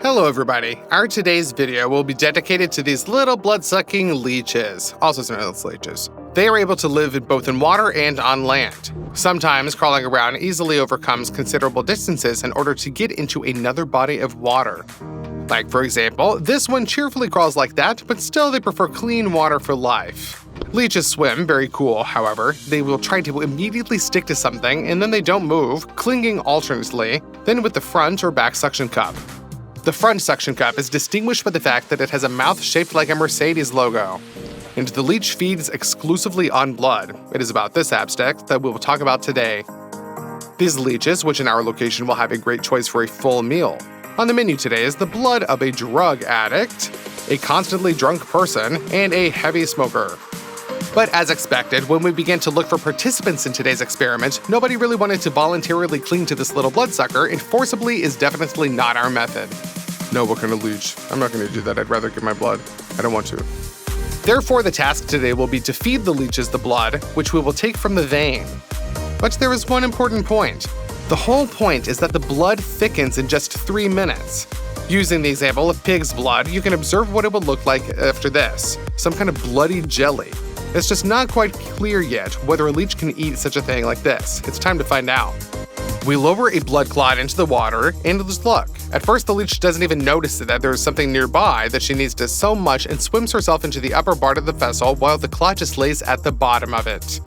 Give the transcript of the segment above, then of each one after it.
Hello everybody, our today's video will be dedicated to these little blood-sucking leeches, also known as leeches. They are able to live both in water and on land. Sometimes crawling around easily overcomes considerable distances in order to get into another body of water. Like for example, this one cheerfully crawls like that, but still they prefer clean water for life. Leeches swim very cool, however. They will try to immediately stick to something and then they don't move, clinging alternately, then with the front or back suction cup. The front suction cup is distinguished by the fact that it has a mouth shaped like a Mercedes logo. And the leech feeds exclusively on blood. It is about this abstract that we will talk about today. These leeches, which in our location will have a great choice for a full meal. On the menu today is the blood of a drug addict, a constantly drunk person, and a heavy smoker. But as expected, when we began to look for participants in today's experiment, nobody really wanted to voluntarily cling to this little bloodsucker, and forcibly is definitely not our method. No, what kind of leech? I'm not going to do that. I'd rather give my blood. I don't want to. Therefore, the task today will be to feed the leeches the blood, which we will take from the vein. But there is one important point. The whole point is that the blood thickens in just 3 minutes. Using the example of pig's blood, you can observe what it would look like after this. Some kind of bloody jelly. It's just not quite clear yet whether a leech can eat such a thing like this. It's time to find out. We lower a blood clot into the water and just look. At first, the leech doesn't even notice that there's something nearby that she needs to so much and swims herself into the upper part of the vessel while the clot just lays at the bottom of it.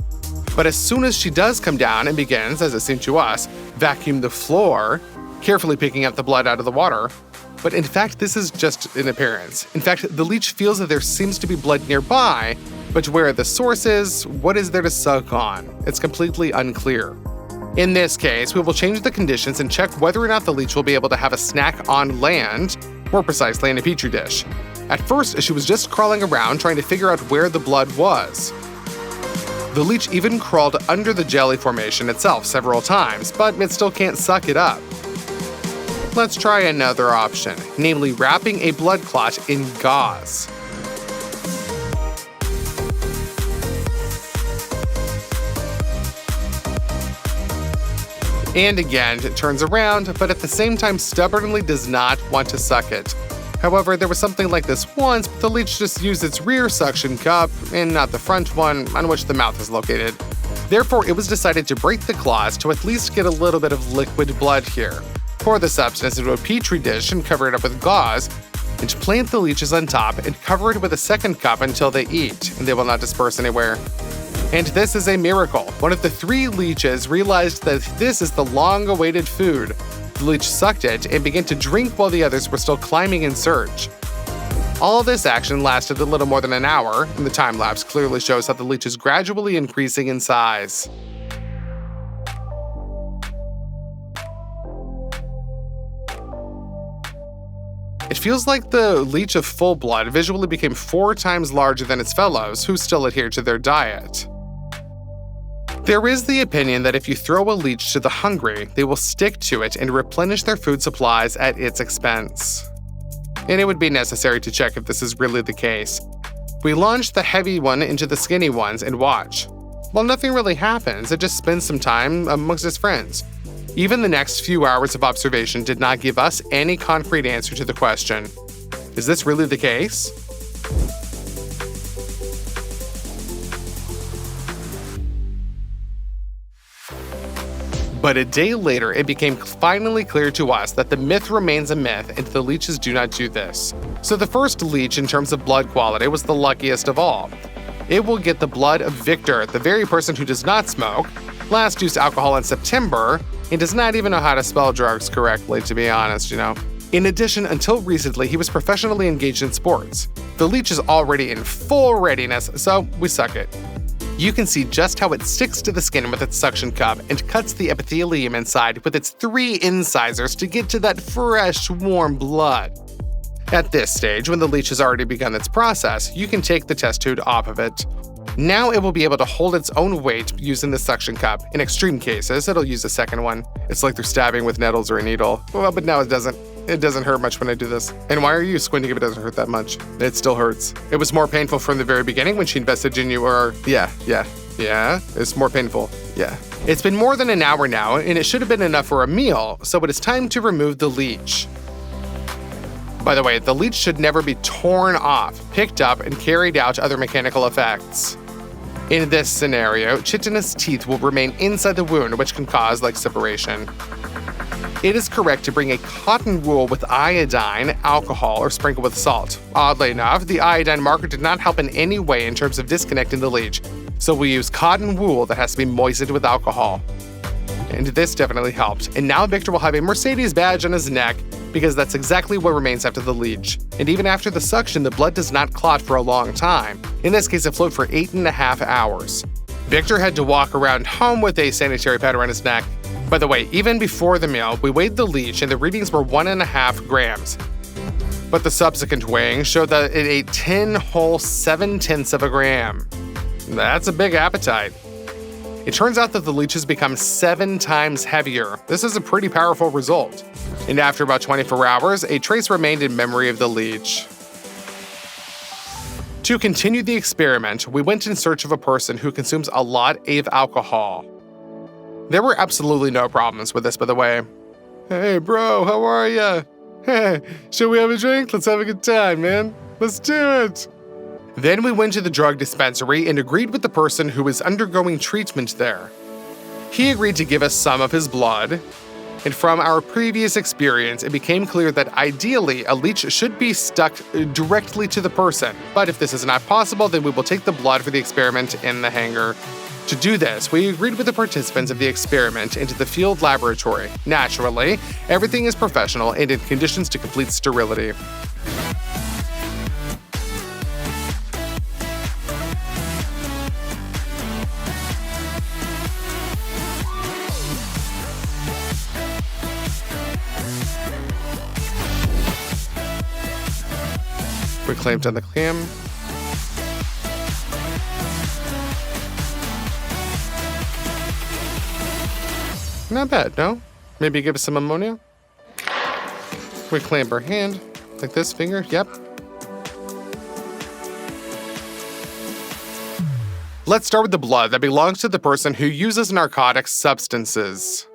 But as soon as she does come down and begins, as it seemed to us, vacuum the floor, carefully picking up the blood out of the water, but in fact, this is just an appearance. In fact, the leech feels that there seems to be blood nearby, but where the source is, what is there to suck on? It's completely unclear. In this case, we will change the conditions and check whether or not the leech will be able to have a snack on land, more precisely in a petri dish. At first, she was just crawling around trying to figure out where the blood was. The leech even crawled under the jelly formation itself several times, but it still can't suck it up. Let's try another option, namely wrapping a blood clot in gauze. And again, it turns around, but at the same time stubbornly does not want to suck it. However, there was something like this once, but the leech just used its rear suction cup, and not the front one, on which the mouth is located. Therefore, it was decided to break the claws to at least get a little bit of liquid blood here. Pour the substance into a petri dish and cover it up with gauze, and plant the leeches on top and cover it with a second cup until they eat, and they will not disperse anywhere. And this is a miracle. One of the 3 leeches realized that this is the long-awaited food. The leech sucked it and began to drink while the others were still climbing in search. All this action lasted a little more than an hour, and the time-lapse clearly shows how the leech is gradually increasing in size. It feels like the leech of full blood visually became 4 times larger than its fellows, who still adhere to their diet. There is the opinion that if you throw a leech to the hungry, they will stick to it and replenish their food supplies at its expense. And it would be necessary to check if this is really the case. We launch the heavy one into the skinny ones and watch. Well, nothing really happens, it just spends some time amongst its friends. Even the next few hours of observation did not give us any concrete answer to the question, is this really the case? But a day later, it became finally clear to us that the myth remains a myth and the leeches do not do this. So the first leech in terms of blood quality was the luckiest of all. It will get the blood of Victor, the very person who does not smoke, last used alcohol in September, and does not even know how to spell drugs correctly, to be honest, In addition, until recently, he was professionally engaged in sports. The leech is already in full readiness, so we suck it. You can see just how it sticks to the skin with its suction cup and cuts the epithelium inside with its 3 incisors to get to that fresh, warm blood. At this stage, when the leech has already begun its process, you can take the test tube off of it. Now it will be able to hold its own weight using the suction cup. In extreme cases, it'll use a second one. It's like they're stabbing with nettles or a needle. Well, but now it doesn't. It doesn't hurt much when I do this. And why are you squinting if it doesn't hurt that much? It still hurts. It was more painful from the very beginning when she invested in you, or yeah, it's more painful, yeah. It's been more than an hour now, and it should have been enough for a meal, so it is time to remove the leech. By the way, the leech should never be torn off, picked up, and carried out to other mechanical effects. In this scenario, chitinous teeth will remain inside the wound, which can cause separation. It is correct to bring a cotton wool with iodine, alcohol, or sprinkle with salt. Oddly enough, the iodine marker did not help in any way in terms of disconnecting the leech, so we use cotton wool that has to be moistened with alcohol. And this definitely helped. And now Victor will have a Mercedes badge on his neck because that's exactly what remains after the leech. And even after the suction, the blood does not clot for a long time. In this case, it flowed for 8.5 hours. Victor had to walk around home with a sanitary pad around his neck. By the way, even before the meal, we weighed the leech and the readings were 1.5 grams. But the subsequent weighing showed that it ate 10 whole 7/10 of a gram. That's a big appetite. It turns out that the leeches become 7 times heavier. This is a pretty powerful result. And after about 24 hours, a trace remained in memory of the leech. To continue the experiment, we went in search of a person who consumes a lot of alcohol. There were absolutely no problems with this, by the way. Hey bro, how are ya? Hey, should we have a drink? Let's have a good time, man. Let's do it. Then we went to the drug dispensary and agreed with the person who was undergoing treatment there. He agreed to give us some of his blood, and from our previous experience, it became clear that ideally a leech should be stuck directly to the person. But if this is not possible, then we will take the blood for the experiment in the hangar. To do this, we agreed with the participants of the experiment into the field laboratory. Naturally, everything is professional and in conditions to complete sterility. We clamped on the clam. Not bad, no? Maybe give us some ammonia? We clamp our hand, like this finger, yep. Let's start with the blood that belongs to the person who uses narcotic substances.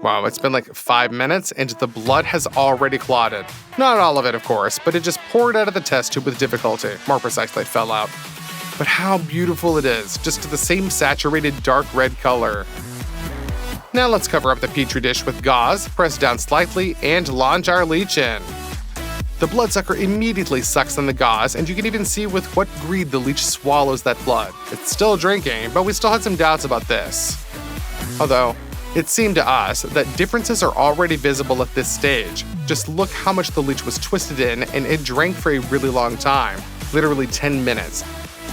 Wow, it's been 5 minutes and the blood has already clotted. Not all of it, of course, but it just poured out of the test tube with difficulty. More precisely, fell out. But how beautiful it is, just the same saturated dark red color. Now let's cover up the petri dish with gauze, press down slightly, and launch our leech in. The bloodsucker immediately sucks on the gauze, and you can even see with what greed the leech swallows that blood. It's still drinking, but we still had some doubts about this. Although, it seemed to us that differences are already visible at this stage. Just look how much the leech was twisted in, and it drank for a really long time, literally 10 minutes,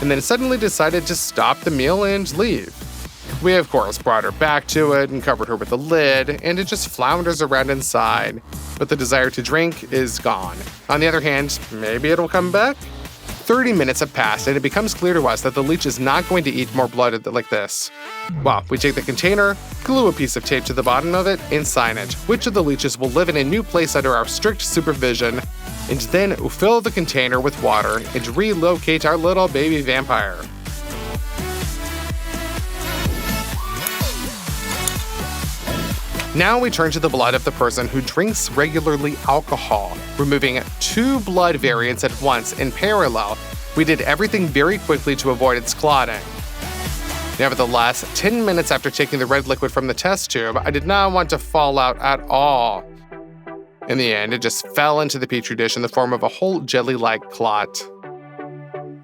and then suddenly decided to stop the meal and leave. We, of course, brought her back to it and covered her with a lid, and it just flounders around inside, but the desire to drink is gone. On the other hand, maybe it'll come back? 30 minutes have passed, and it becomes clear to us that the leech is not going to eat more blood like this. Well, we take the container, glue a piece of tape to the bottom of it, and sign it. Which of the leeches will live in a new place under our strict supervision, and then fill the container with water and relocate our little baby vampire. Now we turn to the blood of the person who drinks regularly alcohol, removing 2 blood variants at once in parallel. We did everything very quickly to avoid its clotting. Nevertheless, 10 minutes after taking the red liquid from the test tube, I did not want to fall out at all. In the end, it just fell into the petri dish in the form of a whole jelly-like clot.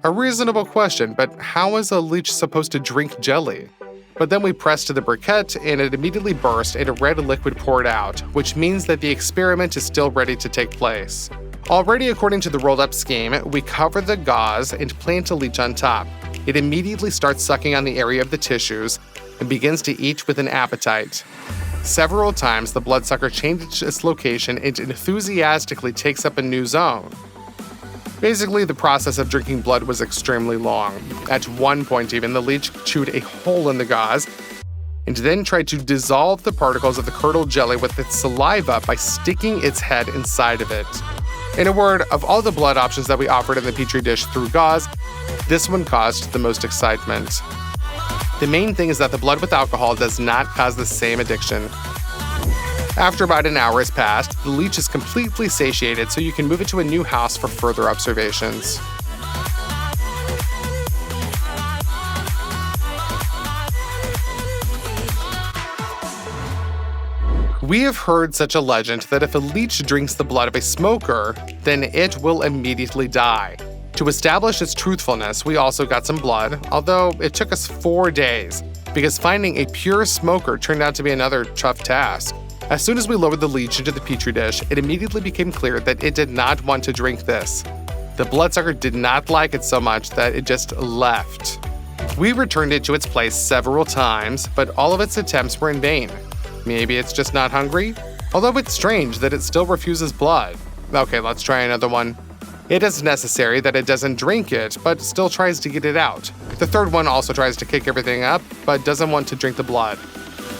A reasonable question, but how is a leech supposed to drink jelly? But then we pressed to the briquette and it immediately burst and a red liquid poured out, which means that the experiment is still ready to take place. Already according to the rolled up scheme, we cover the gauze and plant a leech on top. It immediately starts sucking on the area of the tissues and begins to eat with an appetite. Several times the bloodsucker changes its location and enthusiastically takes up a new zone. Basically, the process of drinking blood was extremely long. At one point even, the leech chewed a hole in the gauze and then tried to dissolve the particles of the curdled jelly with its saliva by sticking its head inside of it. In a word, of all the blood options that we offered in the petri dish through gauze, this one caused the most excitement. The main thing is that the blood with alcohol does not cause the same addiction. After about an hour has passed, the leech is completely satiated, so you can move it to a new house for further observations. We have heard such a legend that if a leech drinks the blood of a smoker, then it will immediately die. To establish its truthfulness, we also got some blood, although it took us 4 days, because finding a pure smoker turned out to be another tough task. As soon as we lowered the leech into the petri dish, it immediately became clear that it did not want to drink this. The bloodsucker did not like it so much that it just left. We returned it to its place several times, but all of its attempts were in vain. Maybe it's just not hungry? Although it's strange that it still refuses blood. Okay, let's try another one. It is necessary that it doesn't drink it, but still tries to get it out. The third one also tries to kick everything up, but doesn't want to drink the blood.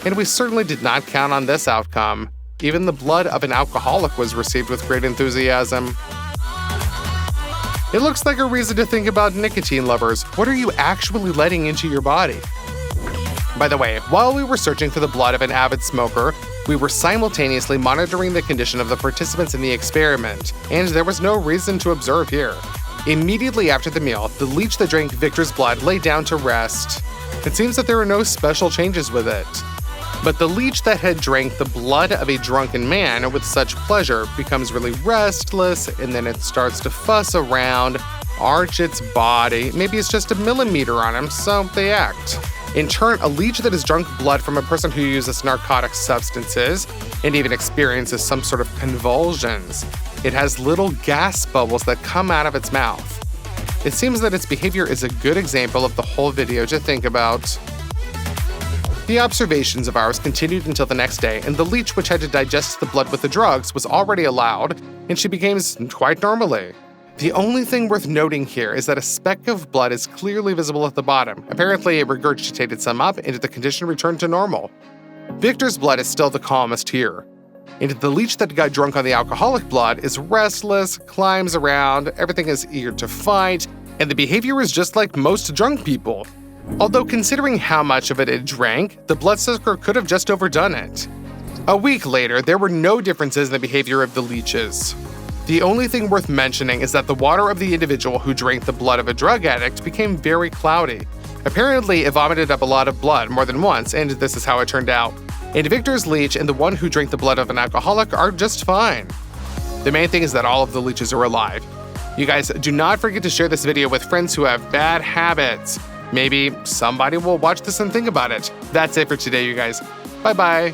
And we certainly did not count on this outcome. Even the blood of an alcoholic was received with great enthusiasm. It looks like a reason to think about nicotine lovers. What are you actually letting into your body? By the way, while we were searching for the blood of an avid smoker, we were simultaneously monitoring the condition of the participants in the experiment, and there was no reason to observe here. Immediately after the meal, the leech that drank Victor's blood lay down to rest. It seems that there were no special changes with it. But the leech that had drank the blood of a drunken man with such pleasure becomes really restless, and then it starts to fuss around, arch its body. Maybe it's just a millimeter on him, so they act. In turn, a leech that has drunk blood from a person who uses narcotic substances and even experiences some sort of convulsions. It has little gas bubbles that come out of its mouth. It seems that its behavior is a good example of the whole video to think about. The observations of ours continued until the next day, and the leech which had to digest the blood with the drugs was already allowed, and she behaves quite normally. The only thing worth noting here is that a speck of blood is clearly visible at the bottom. Apparently, it regurgitated some up, and the condition returned to normal. Victor's blood is still the calmest here. And the leech that got drunk on the alcoholic blood is restless, climbs around, everything is eager to fight, and the behavior is just like most drunk people. Although considering how much of it drank, the bloodsucker could have just overdone it. A week later, there were no differences in the behavior of the leeches. The only thing worth mentioning is that the water of the individual who drank the blood of a drug addict became very cloudy. Apparently, it vomited up a lot of blood more than once, and this is how it turned out. And Victor's leech and the one who drank the blood of an alcoholic are just fine. The main thing is that all of the leeches are alive. You guys, do not forget to share this video with friends who have bad habits. Maybe somebody will watch this and think about it. That's it for today, you guys. Bye-bye.